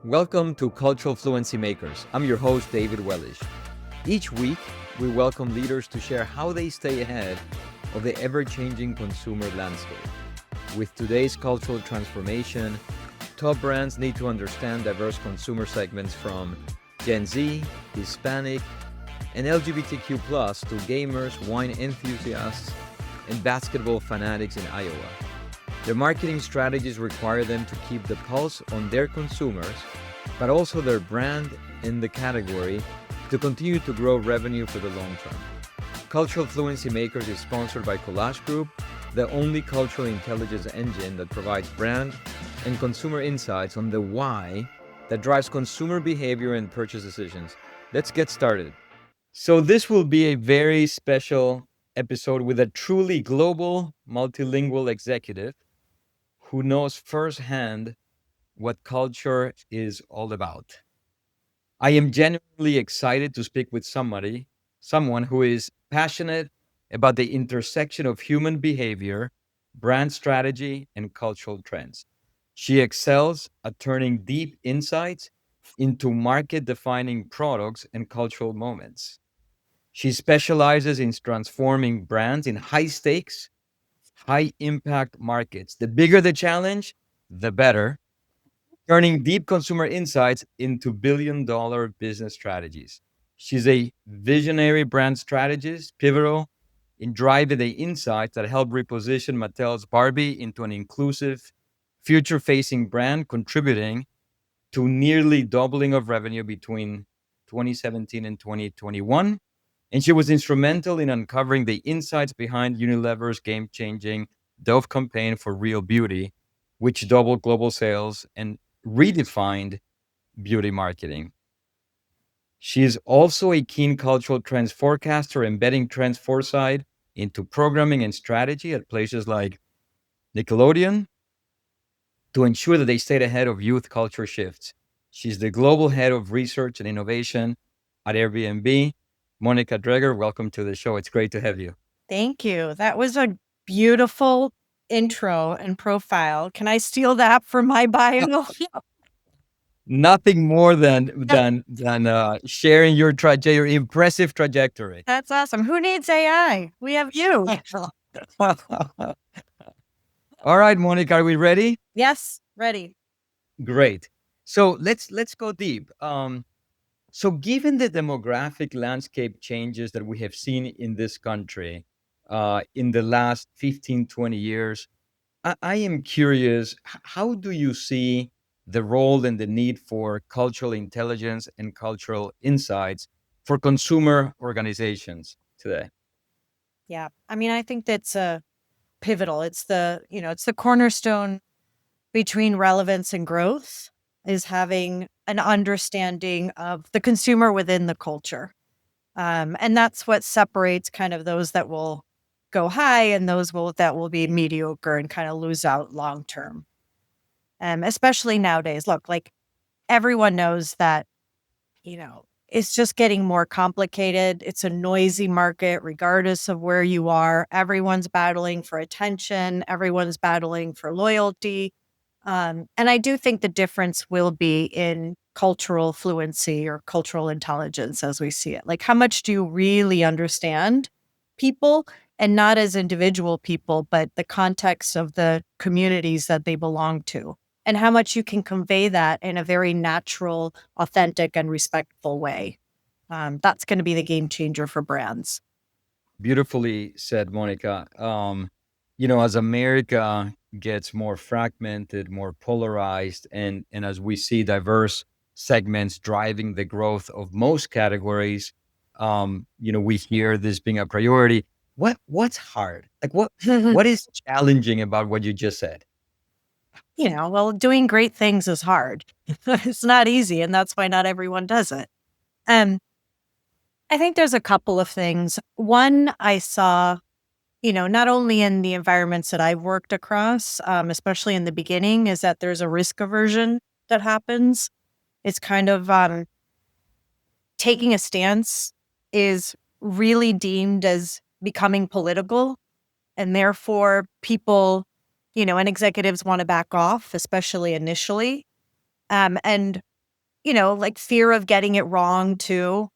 Welcome to Cultural Fluency Makers. I'm your host, David Wellish. Each week, we welcome leaders to share how they stay ahead of the ever-changing consumer landscape. With today's cultural transformation, top brands need to understand diverse consumer segments from Gen Z, Hispanic, and LGBTQ+ to gamers, wine enthusiasts, and basketball fanatics in Iowa. Their marketing strategies require them to keep the pulse on their consumers, but also their brand in the category to continue to grow revenue for the long term. Cultural Fluency Makers is sponsored by Collage Group, the only cultural intelligence engine that provides brand and consumer insights on the why that drives consumer behavior and purchase decisions. Let's get started. So this will be a very special episode with a truly global, multilingual executive who knows firsthand what culture is all about. I am genuinely excited to speak with someone who is passionate about the intersection of human behavior, brand strategy, and cultural trends. She excels at turning deep insights into market-defining products and cultural moments. She specializes in transforming brands in high-stakes, high-impact markets. The bigger the challenge, the better, turning deep consumer insights into billion-dollar business strategies. She's a visionary brand strategist, pivotal in driving the insights that help reposition Mattel's Barbie into an inclusive, future-facing brand, contributing to nearly doubling of revenue between 2017 and 2021. And she was instrumental in uncovering the insights behind Unilever's game-changing Dove campaign for Real Beauty, which doubled global sales and redefined beauty marketing. She is also a keen cultural trends forecaster, embedding trends foresight into programming and strategy at places like Nickelodeon to ensure that they stayed ahead of youth culture shifts. She's the global head of research and innovation at Airbnb. Monica Dreger, welcome to the show. It's great to have you. Thank you. That was a beautiful intro and profile. Can I steal that for my bio? Nothing more than sharing your your impressive trajectory. That's awesome. Who needs AI? We have you. All right, Monica, are we ready? Yes, ready. Great. So let's go deep. So given the demographic landscape changes that we have seen in this country in the last 15, 20 years, I am curious, how do you see the role and the need for cultural intelligence and cultural insights for consumer organizations today? Yeah. I mean, I think that's pivotal. It's the cornerstone between relevance and growth is having an understanding of the consumer within the culture. And that's what separates kind of those that will go high and that will be mediocre and kind of lose out long term. Especially nowadays. Look, like everyone knows that, it's just getting more complicated. It's a noisy market, regardless of where you are. Everyone's battling for attention. Everyone's battling for loyalty. And I do think the difference will be in cultural fluency or cultural intelligence as we see it. Like, how much do you really understand people, and not as individual people, but the context of the communities that they belong to, and how much you can convey that in a very natural, authentic, and respectful way. That's going to be the game changer for brands. Beautifully said, Monica. As America gets more fragmented, more polarized, and as we see diverse segments driving the growth of most categories, we hear this being a priority. What's hard? Like what is challenging about what you just said? Well, doing great things is hard. It's not easy, and that's why not everyone does it. I think there's a couple of things. One, I saw, not only in the environments that I've worked across, especially in the beginning, is that there's a risk aversion that happens. It's kind of taking a stance is really deemed as becoming political, and therefore people, and executives want to back off, especially initially. And like fear of getting it wrong too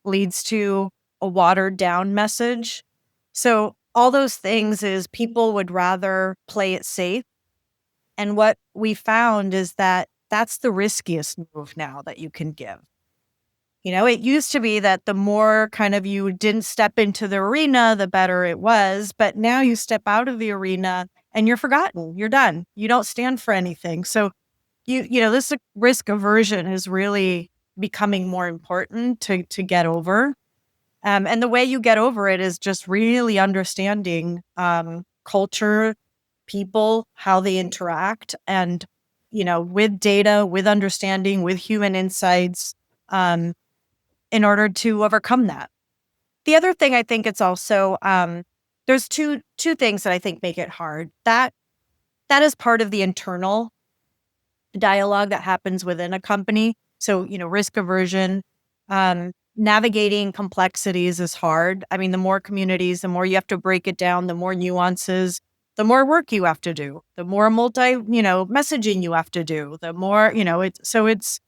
leads to a watered down message. So all those things is people would rather play it safe. And what we found is that that's the riskiest move now that you can give. It used to be that the more kind of you didn't step into the arena, the better it was. But now you step out of the arena and you're forgotten. You're done. You don't stand for anything. So this risk aversion is really becoming more important to get over. And the way you get over it is just really understanding culture, people, how they interact, and with data, with understanding, with human insights, in order to overcome that. The other thing I think it's also there's two things that I think make it hard. That is part of the internal dialogue that happens within a company. So, risk aversion, navigating complexities is hard. I mean, the more communities, the more you have to break it down, the more nuances, the more work you have to do, the more messaging you have to do, the more, it's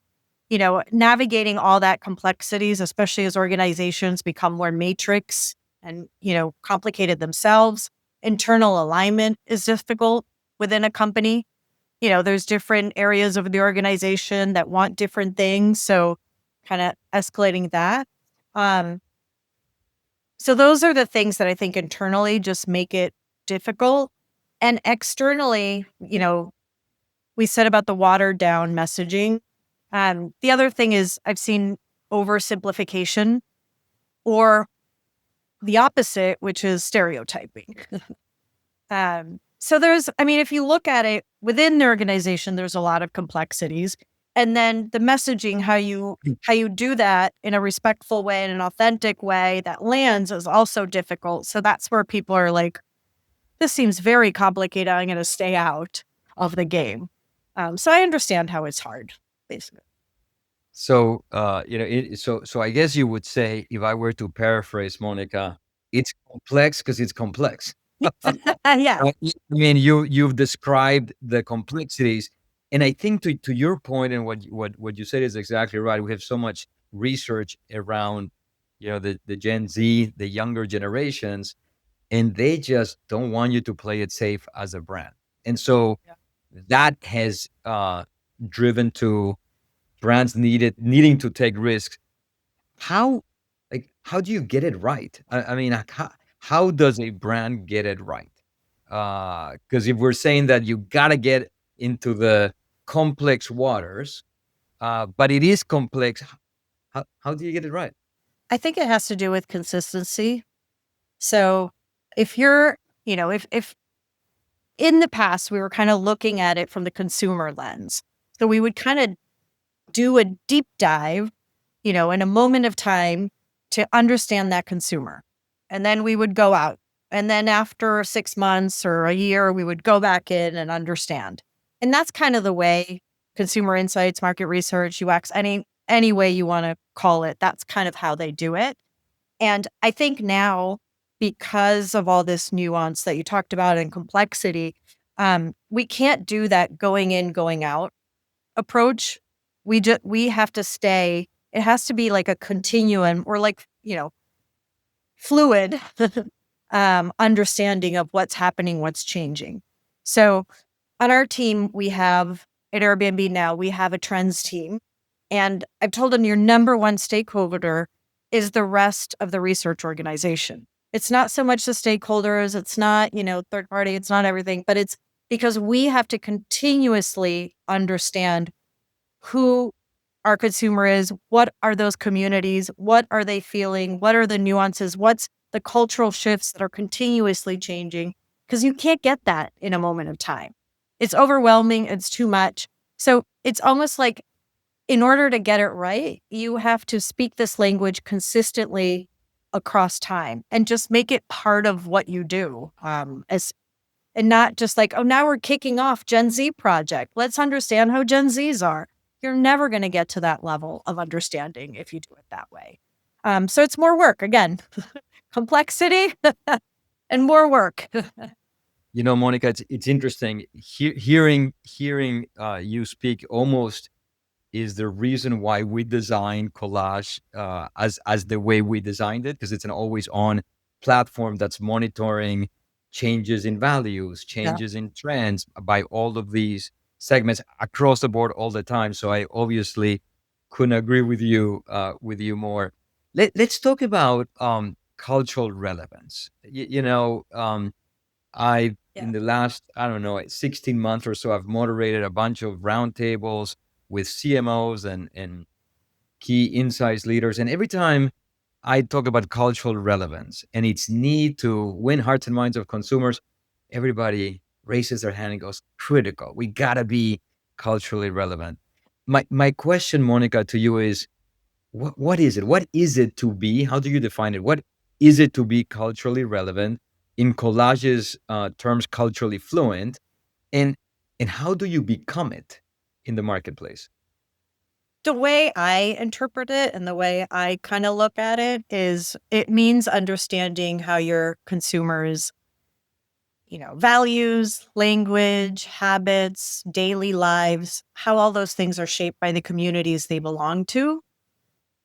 navigating all that complexities, especially as organizations become more matrix and, complicated themselves. Internal alignment is difficult within a company. There's different areas of the organization that want different things. So kind of escalating that. So those are the things that I think internally just make it difficult. And externally, we said about the watered down messaging. The other thing is I've seen oversimplification or the opposite, which is stereotyping. So if you look at it within the organization, there's a lot of complexities. And then the messaging, how you do that in a respectful way, in an authentic way that lands is also difficult. So that's where people are like, this seems very complicated. I'm going to stay out of the game. So I understand how it's hard, basically. So, so I guess you would say, if I were to paraphrase Monica, it's complex because it's complex. Yeah. I mean, you've described the complexities, and I think to your point and what you said is exactly right. We have so much research around, the Gen Z, the younger generations, and they just don't want you to play it safe as a brand, and so that has driven to brands needing to take risks. How how do you get it right? I mean, how does a brand get it right? Because if we're saying that you gotta get into the complex waters, but it is complex, how do you get it right? I think it has to do with consistency. So if you're, if in the past we were kind of looking at it from the consumer lens, so we would kind of do a deep dive, in a moment of time to understand that consumer. And then we would go out. And then after 6 months or a year, we would go back in and understand. And that's kind of the way consumer insights, market research, UX, any way you want to call it, that's kind of how they do it. And I think now, because of all this nuance that you talked about and complexity, we can't do that going in, going out approach. We have to stay. It has to be like a continuum or like, fluid understanding of what's happening, what's changing. So on our team, at Airbnb now, we have a trends team. And I've told them your number one stakeholder is the rest of the research organization. It's not so much the stakeholders, it's not, third party, it's not everything, but it's because we have to continuously understand who our consumer is, what are those communities, what are they feeling, what are the nuances, what's the cultural shifts that are continuously changing, because you can't get that in a moment of time. It's overwhelming, it's too much. So it's almost like in order to get it right, you have to speak this language consistently across time and just make it part of what you do. And not just like, oh, now we're kicking off Gen Z project. Let's understand how Gen Zs are. You're never going to get to that level of understanding if you do it that way. So it's more work, again, complexity and more work. Monica, it's interesting hearing you speak almost is the reason why we designed collage as the way we designed it, because it's an always on platform that's monitoring changes in values, Yeah. changes in trends by all of these segments across the board all the time. So I obviously couldn't agree with you more. Let's talk about cultural relevance. I Yeah. in the last, I don't know, 16 months or so, I've moderated a bunch of roundtables with CMOs and key insights leaders. And every time I talk about cultural relevance and its need to win hearts and minds of consumers, everybody raises their hand and goes, critical. We gotta be culturally relevant. My question, Monica, to you is what is it? What is it to be? How do you define it? What is it to be culturally relevant? In collage's terms, culturally fluent, and how do you become it in the marketplace? The way I interpret it and the way I kind of look at it is it means understanding how your consumers, values, language, habits, daily lives, how all those things are shaped by the communities they belong to,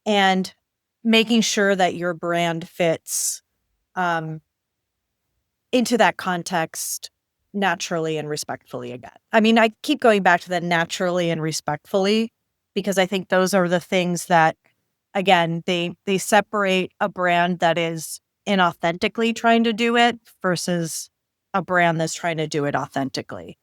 and making sure that your brand fits um, into that context naturally and respectfully again. I mean, I keep going back to the naturally and respectfully because I think those are the things that, again, they separate a brand that is inauthentically trying to do it versus a brand that's trying to do it authentically.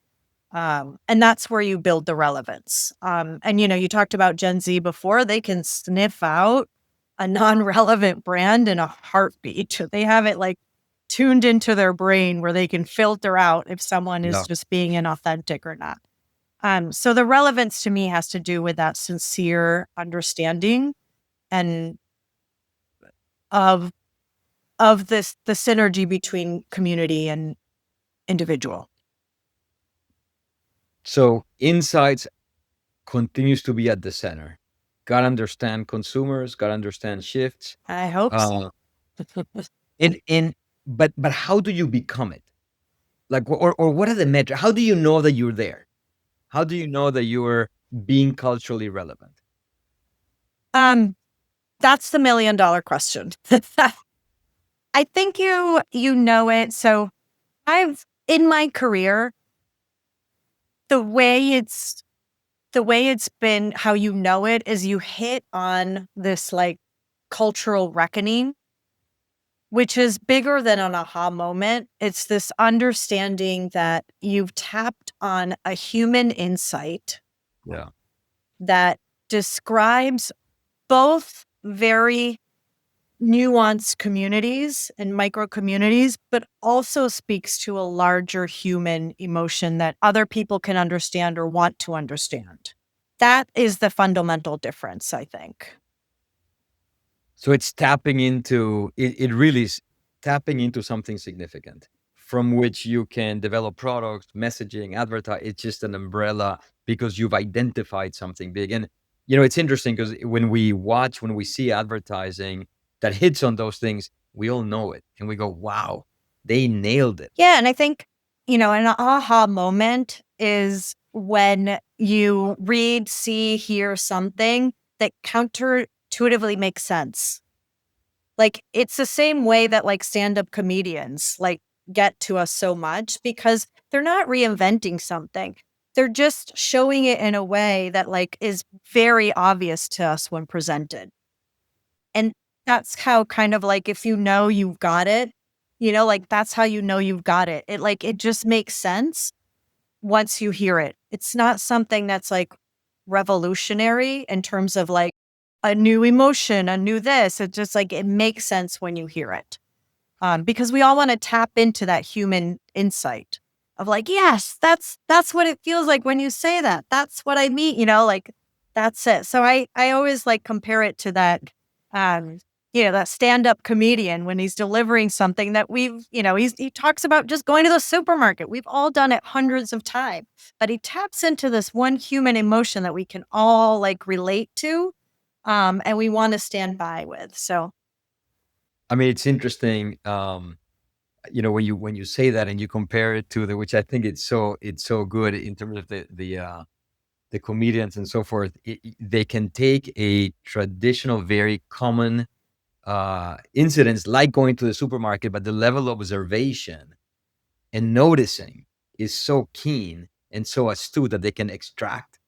And that's where you build the relevance. And you talked about Gen Z before; they can sniff out a non-relevant brand in a heartbeat. They have it like tuned into their brain where they can filter out if someone is Yeah. just being inauthentic or not. So the relevance to me has to do with that sincere understanding and of this the synergy between community and individual. So insights continues to be at the center. Got to understand consumers, got to understand shifts. I hope Uh, so. and but how do you become it? Like, or what are the metrics? How do you know that you're there? How do you know that you're being culturally relevant? um, that's the $1,000,000 question. I think you know it. So I've in my career, the way it's the way it's been how you know it is you hit on this like cultural reckoning, which is bigger than an aha moment. It's this understanding that you've tapped on a human insight Yeah. that describes both very nuanced communities and micro communities, but also speaks to a larger human emotion that other people can understand or want to understand. That is the fundamental difference, I think. So it's tapping into it, it really is tapping into something significant from which you can develop products, messaging, advertise. It's just an umbrella because you've identified something big. And it's interesting because when we see advertising that hits on those things, we all know it. And we go, wow, they nailed it. Yeah. And I think, an aha moment is when you read, see, hear something that counterintuitively makes sense. Like, it's the same way that, like, stand-up comedians, like, get to us so much because they're not reinventing something. They're just showing it in a way that, like, is very obvious to us when presented. And that's how kind of, like, if you know you've got it, like, that's how you know you've got it. It just makes sense once you hear it. It's not something that's, like, revolutionary in terms of, like, a new emotion, a new this. It just, like, it makes sense when you hear it. Because we all wanna tap into that human insight of, like, "Yes, that's what it feels like when you say that. That's what I mean," like, that's it. So I always, like, compare it to that, um, that stand-up comedian when he's delivering something that he talks about just going to the supermarket. We've all done it hundreds of times, but he taps into this one human emotion that we can all, like, relate to, and we wanna stand by with, so I mean, it's interesting. When you say that and you compare it to the which I think it's so good in terms of the the comedians and so forth, they can take a traditional, very common incidents like going to the supermarket, but the level of observation and noticing is so keen and so astute that they can extract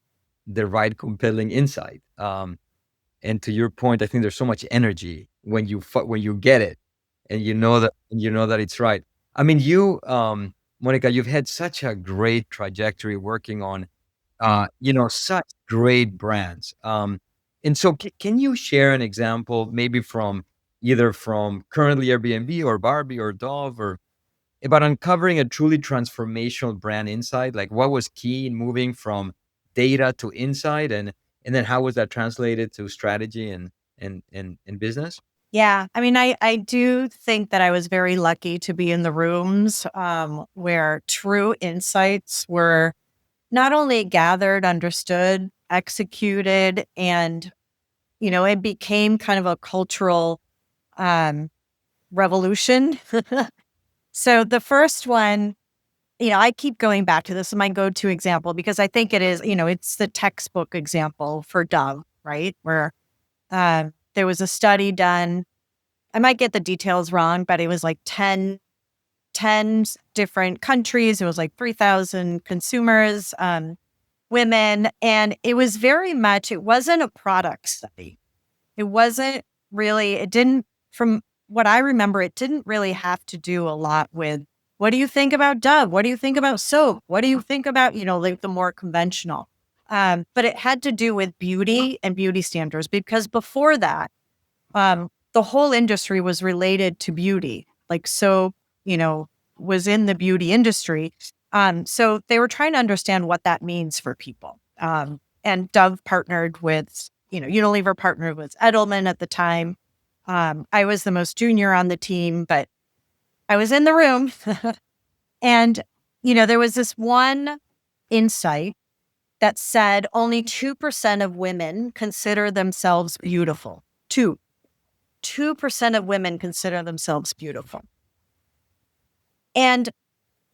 the right compelling insight. And to your point, I think there's so much energy when you get it, and you know that it's right. I mean, Monica, you've had such a great trajectory working on, such great brands. And so, can you share an example, maybe from either from currently Airbnb or Barbie or Dove, or about uncovering a truly transformational brand insight? Like, what was key in moving from data to insight, and then how was that translated to strategy and business? Yeah. I mean, I do think that I was very lucky to be in the rooms where true insights were not only gathered, understood, executed, and, it became kind of a cultural um, revolution. So the first one, I keep going back to this as my go-to example because I think it is, it's the textbook example for Dove, right? Where there was a study done. I might get the details wrong, but it was like 10 different countries. It was like 3,000 consumers, women. And it was very much, it wasn't a product study. It wasn't really, it didn't, from what I remember, it didn't really have to do a lot with what do you think about Dove? What do you think about soap? What do you think about, like the more conventional? But it had to do with beauty and beauty standards because before that, the whole industry was related to beauty, like soap, was in the beauty industry. So they were trying to understand what that means for people. And Dove partnered with, Unilever partnered with Edelman at the time. I was the most junior on the team, but I was in the room. And, there was this one insight that said only 2% of women consider themselves beautiful. 2% of women consider themselves beautiful. And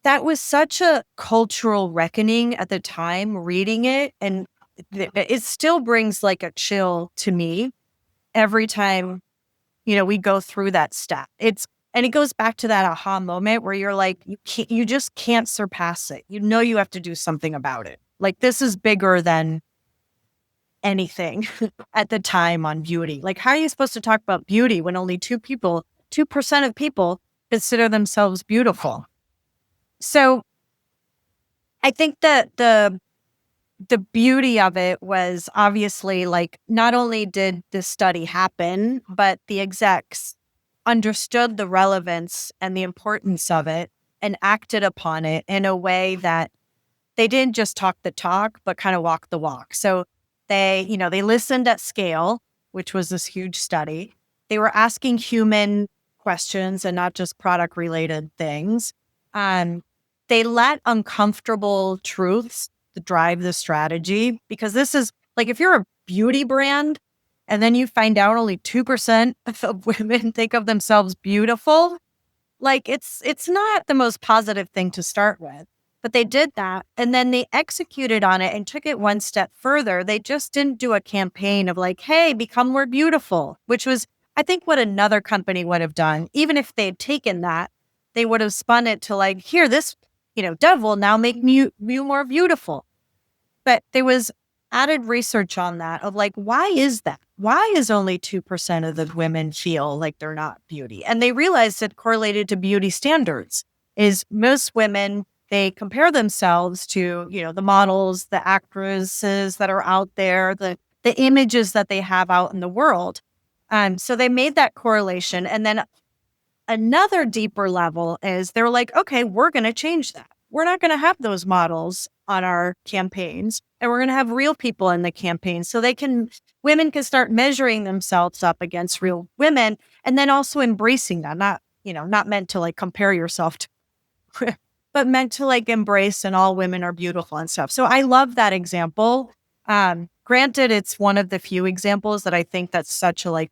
that was such a cultural reckoning at the time, reading it. And it still brings like a chill to me every time, we go through that stat. And it goes back to that aha moment where you're like, you just can't surpass it. You have to do something about it. Like this is bigger than anything at the time on beauty. Like, how are you supposed to talk about beauty when only 2% of people consider themselves beautiful? So I think that the beauty of it was obviously like, not only did this study happen, but the execs understood the relevance and the importance of it and acted upon it in a way that they didn't just talk the talk, but kind of walk the walk. So they listened at scale, which was this huge study. They were asking human questions and not just product related things. They let uncomfortable truths drive the strategy because this is like, if you're a beauty brand and then you find out only 2% of women think of themselves beautiful, like it's not the most positive thing to start with. But they did that and then they executed on it and took it one step further. They just didn't do a campaign of like, hey, become more beautiful, which was, I think, what another company would have done. Even if they'd taken that, they would have spun it to like, here, this, Dove will now make you more beautiful. But there was added research on that of like, why is that? Why is only 2% of the women feel like they're not beauty? And they realized it correlated to beauty standards. Is most women, they compare themselves to, the models, the actresses that are out there, the images that they have out in the world. So they made that correlation. And then another deeper level is they're like, okay, we're going to change that. We're not going to have those models on our campaigns, and we're going to have real people in the campaign so women can start measuring themselves up against real women, and then also embracing that. Not meant to like compare yourself to, but meant to like embrace and all women are beautiful and stuff. So I love that example. Granted, it's one of the few examples that I think that's such a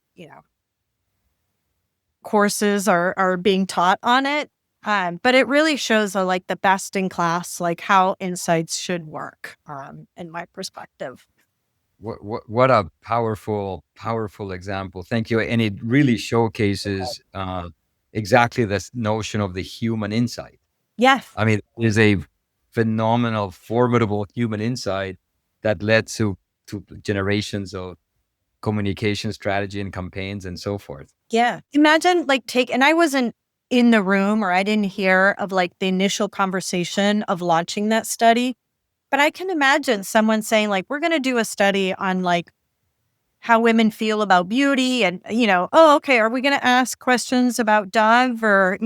courses are being taught on it. But it really shows like the best in class, like how insights should work, in my perspective. What a powerful example. Thank you. And it really showcases exactly this notion of the human insight. Yes. I mean, it is a phenomenal, formidable human insight that led to generations of communication strategy and campaigns and so forth. Yeah. Imagine and I wasn't in the room or I didn't hear of like the initial conversation of launching that study, but I can imagine someone saying like, we're going to do a study on like how women feel about beauty and, oh, okay. Are we going to ask questions about Dove or,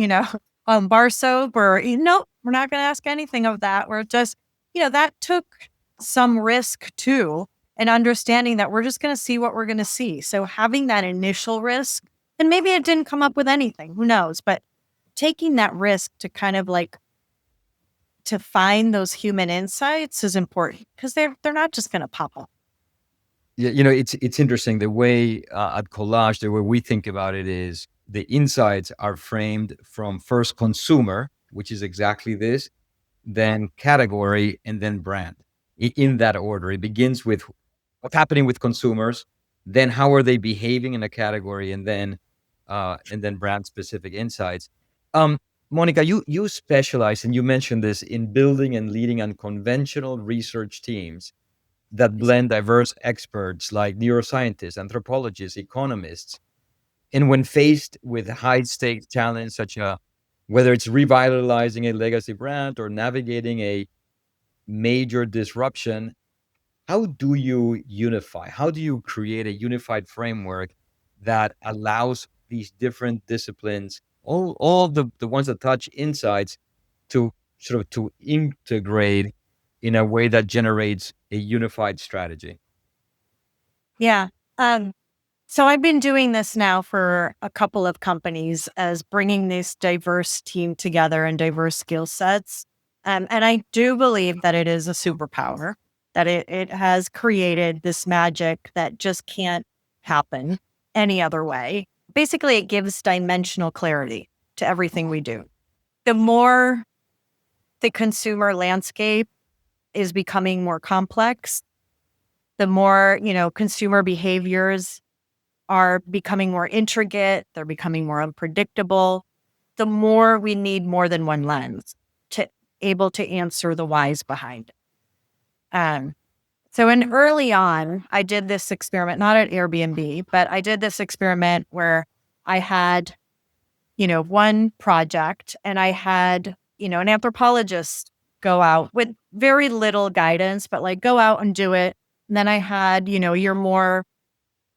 bar soap or, no, we're not going to ask anything of that. We're just, that took some risk too, and understanding that we're just going to see what we're going to see. So having that initial risk, and maybe it didn't come up with anything, who knows, but taking that risk to kind of like to find those human insights is important because they're not just going to pop up. Yeah, it's interesting the way at Collage, the way we think about it is the insights are framed from first consumer, which is exactly this, then category, and then brand. In that order, it begins with what's happening with consumers, then how are they behaving in a category, and then brand specific insights. Um, Monica, you specialize, and you mentioned this in building and leading unconventional research teams that blend diverse experts like neuroscientists, anthropologists, economists. And when faced with high stakes challenge, such a whether it's revitalizing a legacy brand or navigating a major disruption, how do you unify? How do you create a unified framework that allows these different disciplines, all the ones that touch insights, to sort of to integrate in a way that generates a unified strategy? Yeah. Um, so I've been doing this now for a couple of companies as bringing this diverse team together and diverse skill sets. And I do believe that it is a superpower, that it has created this magic that just can't happen any other way. Basically, it gives dimensional clarity to everything we do. The more the consumer landscape is becoming more complex, the more, consumer behaviors are becoming more intricate, they're becoming more unpredictable, the more we need more than one lens to able to answer the whys behind it. So in early on, I did this experiment, not at Airbnb, but I did this experiment where I had, one project and I had, an anthropologist go out with very little guidance, but like go out and do it. And then I had, your more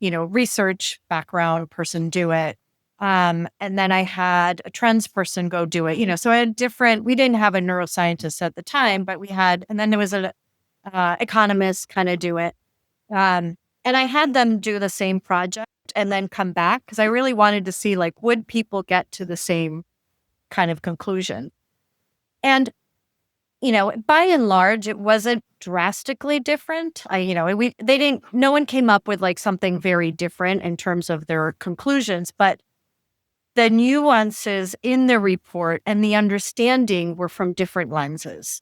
research background person do it. And then I had a trends person go do it, so I had we didn't have a neuroscientist at the time, but we had, and then there was an economist kind of do it. And I had them do the same project and then come back because I really wanted to see like, would people get to the same kind of conclusion? And by and large, it wasn't drastically different. No one came up with like something very different in terms of their conclusions, but the nuances in the report and the understanding were from different lenses.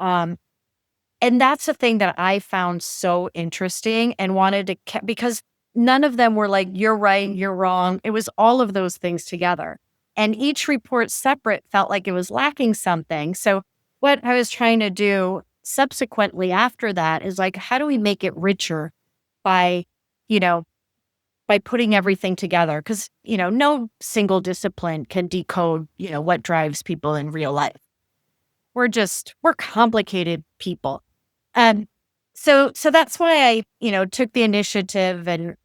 And that's the thing that I found so interesting and wanted to, because none of them were like, you're right, you're wrong. It was all of those things together. And each report separate felt like it was lacking something. So what I was trying to do subsequently after that is like, how do we make it richer by, you know, by putting everything together? Because, no single discipline can decode, what drives people in real life. We're complicated people. So that's why I, took the initiative and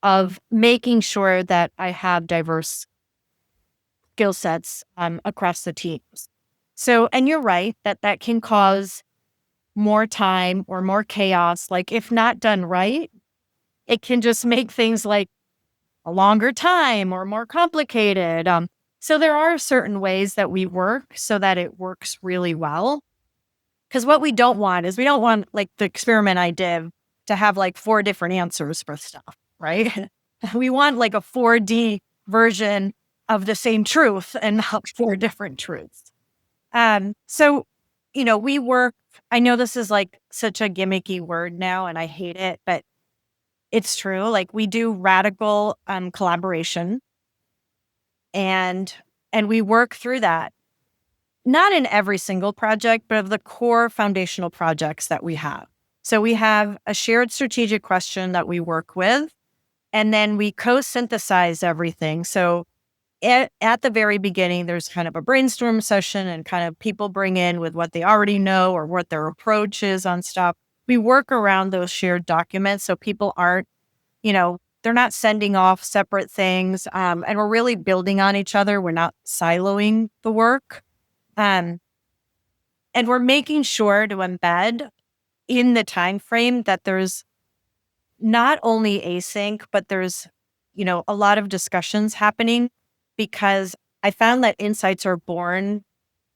of making sure that I have diverse skill sets across the teams. So, and you're right that can cause more time or more chaos. Like if not done right, it can just make things like a longer time or more complicated. So there are certain ways that we work so that it works really well. Because what we don't want is we don't want like the experiment I did to have like 4 different answers for stuff, right? We want like a 4D version of the same truth and not four different truths. So, we work, I know this is like such a gimmicky word now and I hate it, but it's true. Like we do radical collaboration and we work through that. Not in every single project, but of the core foundational projects that we have. So we have a shared strategic question that we work with, and then we co-synthesize everything. So at the very beginning, there's kind of a brainstorm session and kind of people bring in with what they already know or what their approach is on stuff. We work around those shared documents so people aren't, they're not sending off separate things. And we're really building on each other. We're not siloing the work. And we're making sure to embed in the time frame that there's not only async, but there's, a lot of discussions happening because I found that insights are born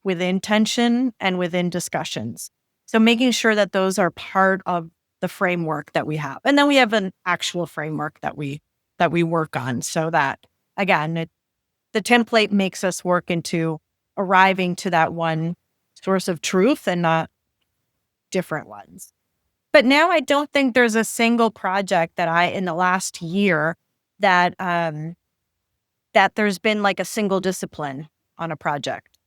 within tension and within discussions. So making sure that those are part of the framework that we have. And then we have an actual framework that we work on so that, again, the template makes us work into arriving to that one source of truth and not different ones. But now I don't think there's a single project that in the last year that that there's been like a single discipline on a project.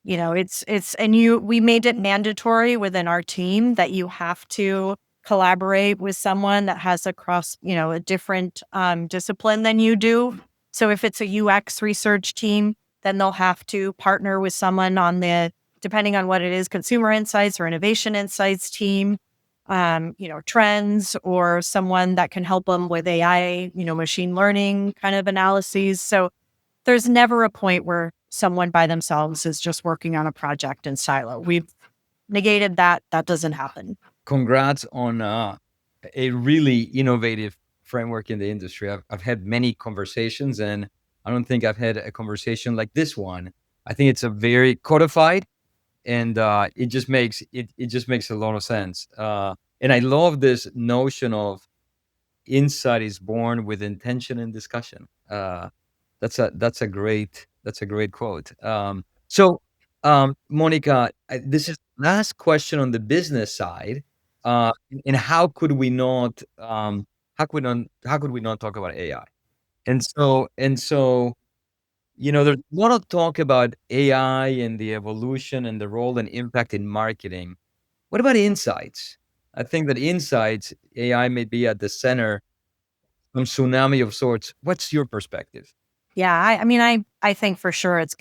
We made it mandatory within our team that you have to collaborate with someone that has a different discipline than you do. So if it's a UX research team, then they'll have to partner with someone on depending on what it is, consumer insights or innovation insights team, trends, or someone that can help them with AI, machine learning kind of analyses. So there's never a point where someone by themselves is just working on a project in silo. We've negated that. That doesn't happen. Congrats on a really innovative framework in the industry. I've had many conversations, and I don't think I've had a conversation like this one. I think it's a very codified, and it just makes a lot of sense. And I love this notion of insight is born with intention and discussion. That's a great quote. Monica, this is last question on the business side. And how could we not talk about AI? And so there's a lot of talk about AI and the evolution and the role and impact in marketing. What about insights? I think that insights, AI may be at the center, some tsunami of sorts. What's your perspective? Yeah, I think for sure it's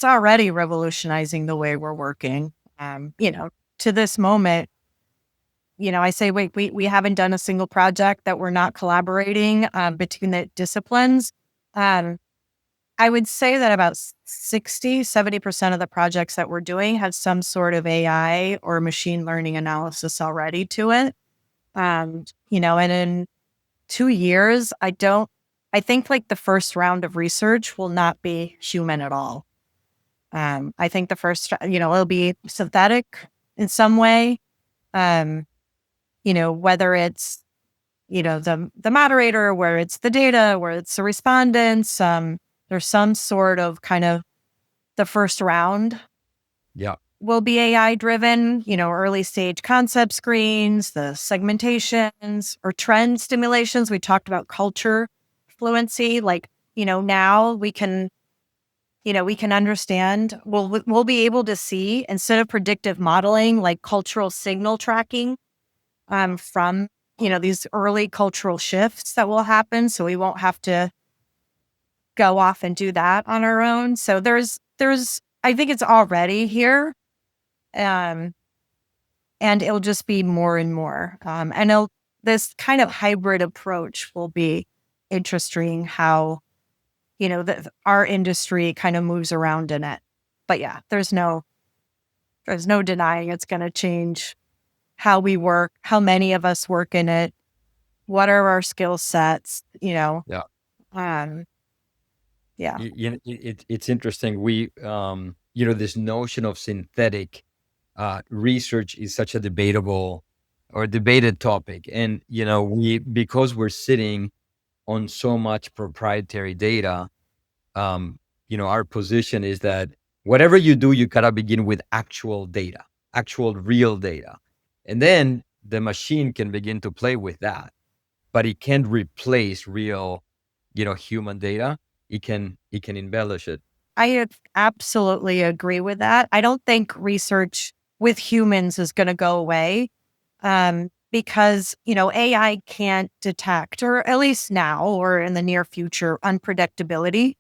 already revolutionizing the way we're working. To this moment, I say, wait, we haven't done a single project that we're not collaborating between the disciplines. I would say that about 70% of the projects that we're doing have some sort of AI or machine learning analysis already to it. And in 2 years, I think like the first round of research will not be human at all. I think the first, it'll be synthetic in some way. Whether it's, the moderator, where it's the data, where it's the respondents, there's some sort of kind of the first round. Yeah. Will be AI driven, early stage concept screens, the segmentations or trend stimulations. We talked about culture fluency. Like, now we can understand, we'll be able to see, instead of predictive modeling, like cultural signal tracking from, these early cultural shifts that will happen. So we won't have to go off and do that on our own. So I think it's already here. And it'll just be more and more. And this kind of hybrid approach will be interesting how, our industry kind of moves around in it. But yeah, there's no denying it's going to change how we work, how many of us work in it, what are our skill sets, Yeah. Yeah. It's interesting. We, this notion of synthetic research is such a debated topic. And, because we're sitting on so much proprietary data, um, our position is that whatever you do, you gotta begin with actual data, actual real data, and then the machine can begin to play with that, but it can't replace real, human data. It can embellish it. Absolutely agree with that. I don't think research with humans is going to go away, because, AI can't detect, or at least now or in the near future, unpredictability.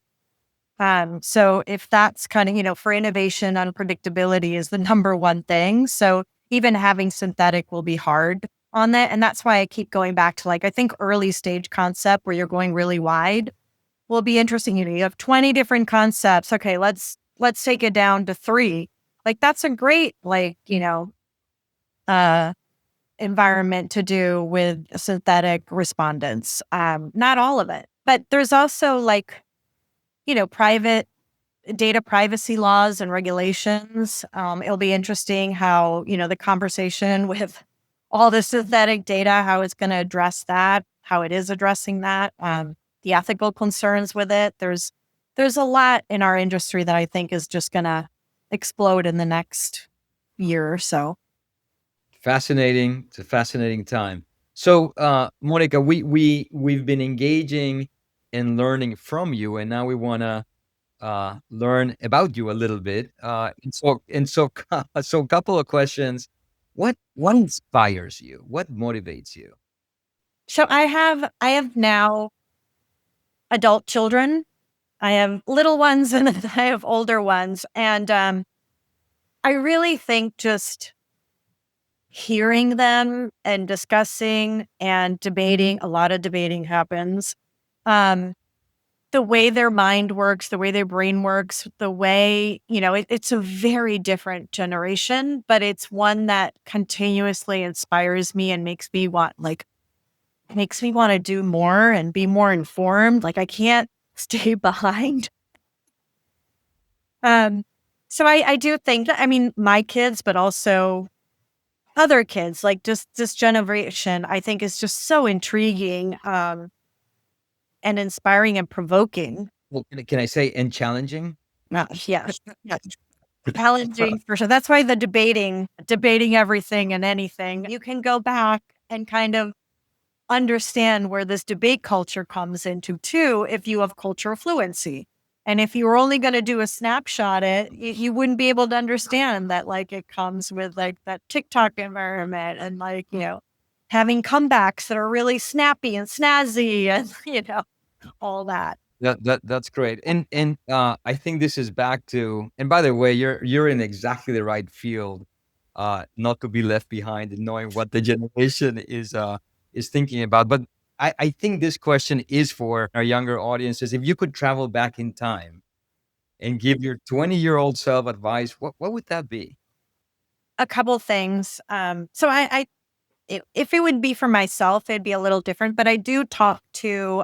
So if that's kind of, for innovation, unpredictability is the number one thing. So even having synthetic will be hard on that. And that's why I keep going back to, like, I think early stage concept where you're going really wide will be interesting. You have 20 different concepts. Okay, let's take it down to three. Like, that's a great, like, uh environment to do with synthetic respondents. Not all of it, but there's also, like, private data privacy laws and regulations. It'll be interesting how, the conversation with all the synthetic data, how it's going to address that, how it is addressing that, the ethical concerns with it. There's a lot in our industry that I think is just going to explode in the next year or so. Fascinating. It's a fascinating time. So, Monica, we've been engaging and learning from you, and now we want to learn about you a little bit. So a couple of questions. What inspires you? What motivates you? So I have now adult children. I have little ones and I have older ones. And I really think just hearing them and discussing and debating, a lot of debating happens. Um, the way their mind works, the way their brain works, the way, it's a very different generation, but it's one that continuously inspires me and makes me want to do more and be more informed. Like, I can't stay behind. Um, so I do think that, I mean, my kids, but also other kids, like, just this generation, I think is just so intriguing, and inspiring and provoking. Well, can I say and challenging? Yeah, yeah, challenging for sure. That's why the debating everything and anything, you can go back and kind of understand where this debate culture comes into too, if you have cultural fluency. And if you were only going to do a snapshot you wouldn't be able to understand that, like, it comes with, like, that TikTok environment and, like, having comebacks that are really snappy and snazzy and, all that. That's great. And I think this is back to, and by the way, you're in exactly the right field, not to be left behind in knowing what the generation is thinking about. But I think this question is for our younger audiences. If you could travel back in time and give your 20-year-old self advice, what would that be? A couple things. So if it would be for myself, it'd be a little different, but I do talk to,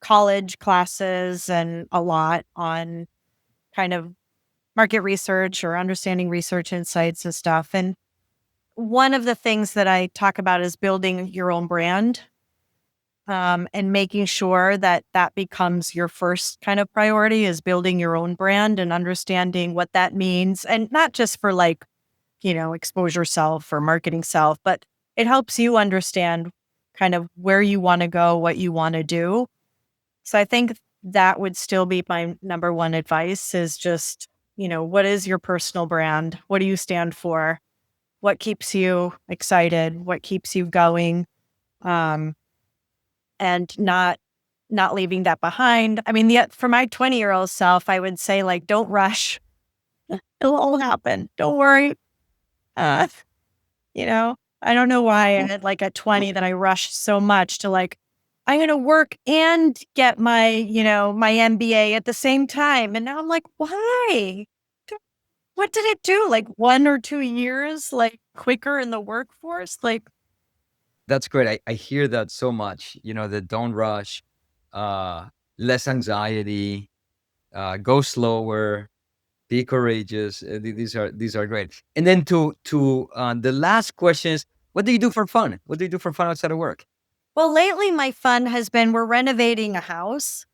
college classes and a lot on kind of market research or understanding research insights and stuff. And one of the things that I talk about is building your own brand, and making sure that that becomes your first kind of priority, is building your own brand and understanding what that means. And not just for, like, exposure self or marketing self, but it helps you understand kind of where you want to go, what you want to do. So I think that would still be my number one advice, is just, what is your personal brand? What do you stand for? What keeps you excited? What keeps you going? Um, and not leaving that behind. I mean, yet for my 20-year-old self, I would say, like, don't rush. It'll all happen. Don't worry. Uh, I don't know why I had, like, at 20 that I rushed so much to, like, I'm going to work and get my, my MBA at the same time. And now I'm like, why? D- What did it do? Like, 1 or 2 years, like, quicker in the workforce? Like, That's great. I hear that so much. That don't rush, uh, less anxiety, go slower, be courageous. These are great. And then to the last questions. What do you do for fun? What do you do for fun outside of work? well, lately my fun has been, we're renovating a house.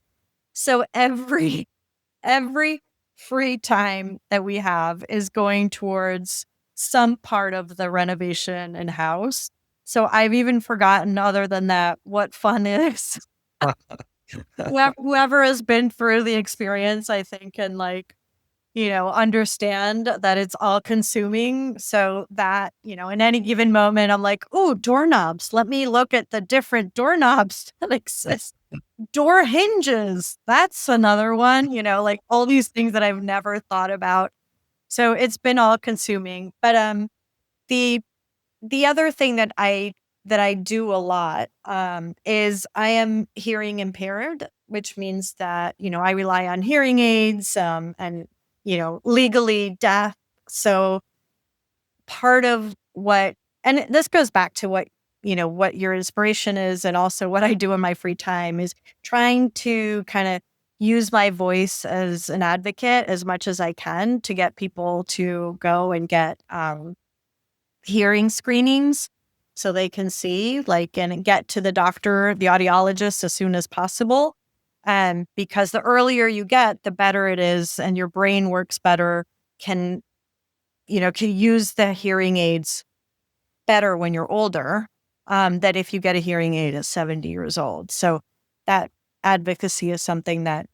So every free time that we have is going towards some part of the renovation and house. So I've even forgotten, other than that, what fun is. Whoever has been through the experience, I think, can understand that it's all consuming. So that, in any given moment, I'm like, "Ooh, doorknobs. Let me look at the different doorknobs that exist. Door hinges. That's another one, like all these things that I've never thought about." So it's been all consuming. But the the other thing that I do a lot is I am hearing impaired, which means that I rely on hearing aids and legally deaf. So part of what, and this goes back to what your inspiration is, and also what I do in my free time is trying to kind of use my voice as an advocate as much as I can to get people to go and get hearing screenings so they can see, and get to the doctor, the audiologist, as soon as possible. And because the earlier you get, the better it is, and your brain works better, can, can use the hearing aids better when you're older, than if you get a hearing aid at 70 years old. So that advocacy is something that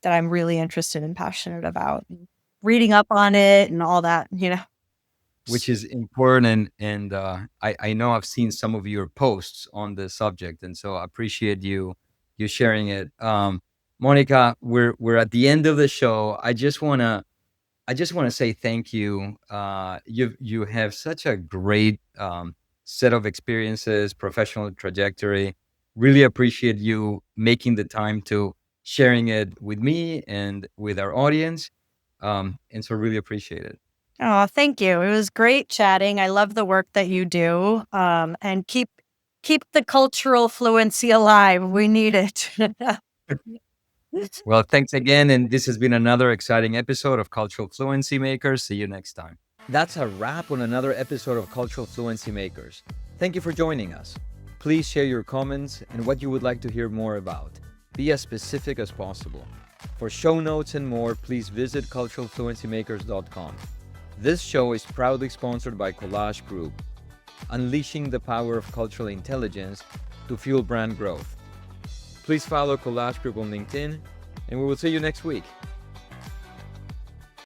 I'm really interested and passionate about. Reading up on it and all that. Which is important. And I know I've seen some of your posts on the subject, and so I appreciate you sharing it. Monica, we're at the end of the show. I just wanna say thank you. You have such a great set of experiences, professional trajectory. Really appreciate you making the time to sharing it with me and with our audience. And so really appreciate it. Oh, thank you. It was great chatting. I love the work that you do. And keep the cultural fluency alive. We need it. Well, thanks again. And this has been another exciting episode of Cultural Fluency Makers. See you next time. That's a wrap on another episode of Cultural Fluency Makers. Thank you for joining us. Please share your comments and what you would like to hear more about. Be as specific as possible. For show notes and more, please visit culturalfluencymakers.com. This show is proudly sponsored by Collage Group, unleashing the power of cultural intelligence to fuel brand growth. Please follow Collage Group on LinkedIn, and we will see you next week.